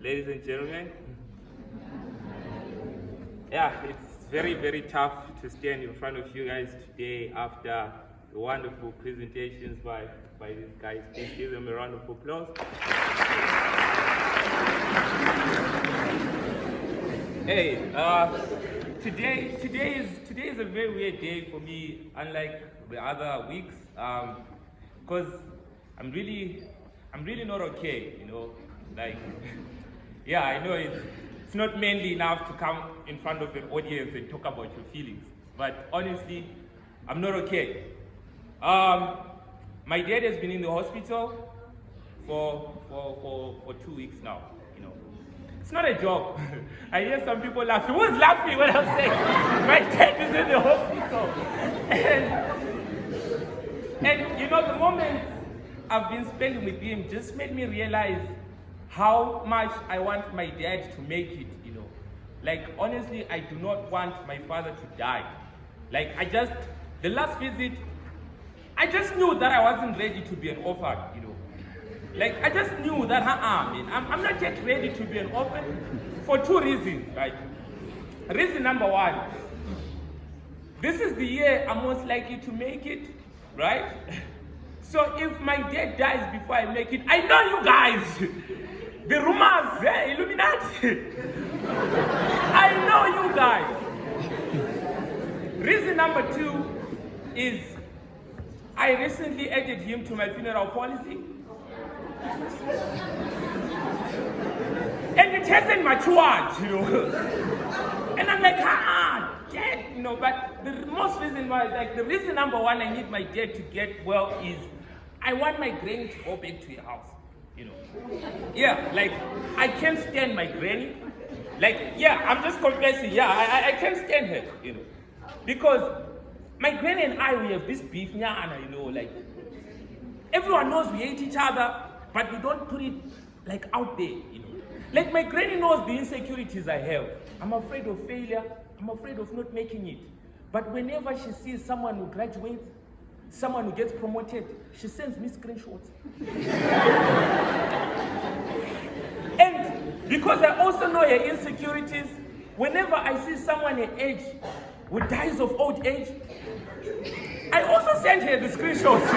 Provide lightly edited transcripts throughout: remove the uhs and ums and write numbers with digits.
Ladies and gentlemen, yeah, it's very, very tough to stand in front of you guys today after the wonderful presentations by these guys. Please give them a round of applause. Hey, today is a very weird day for me, unlike the other weeks, because I'm really not okay, you know, like. Yeah, I know it's not manly enough to come in front of an audience and talk about your feelings, but honestly, I'm not okay. My dad has been in the hospital for 2 weeks now, you know. It's not a joke. I hear some people laughing. Who's laughing when I'm saying my dad is in the hospital? And you know, the moment I've been spending with him just made me realize how much I want my dad to make it, you know. Like, honestly, I do not want my father to die. Like, the last visit, I just knew that I wasn't ready to be an orphan, you know. Like, I just knew that, man, I'm not yet ready to be an orphan for 2 reasons, right? Reason number 1, this is the year I'm most likely to make it, right? So if my dad dies before I make it, I know you guys. The rumors, Illuminati. I know you guys. Reason number 2 is I recently added him to my funeral policy. And it hasn't matured, you know. And I'm like, dad, you know, but the most reason why is like the reason number 1 I need my dad to get well is I want my granny to go back to your house. You know, yeah, like, I can't stand my granny. Like, yeah, I'm just confessing, yeah, I can't stand her, you know. Because my granny and I, we have this beef, you know, like, everyone knows we hate each other, but we don't put it, like, out there, you know. Like, my granny knows the insecurities I have. I'm afraid of failure, I'm afraid of not making it. But whenever she sees someone who graduates, someone who gets promoted, she sends me screenshots. And because I also know her insecurities, whenever I see someone her age who dies of old age, I also send her the screenshots.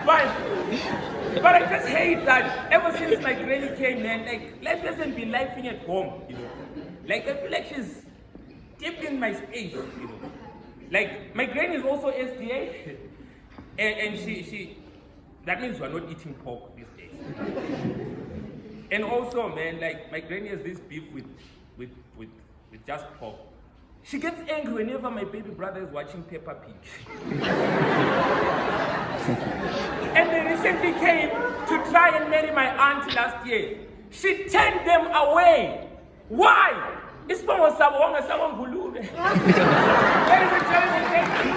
But I just hate that ever since my granny came, man, like, life hasn't been lifing at home, you know. Like, I feel like she's deep in my space, you know. Like, my granny is also SDA, and she that means we're not eating pork these days. And also, man, like, my granny has this beef with just pork. She gets angry whenever my baby brother is watching Peppa Pig. And they recently came to try and marry my aunt last year. She turned them away. Why? Ladies and gentlemen, thank you.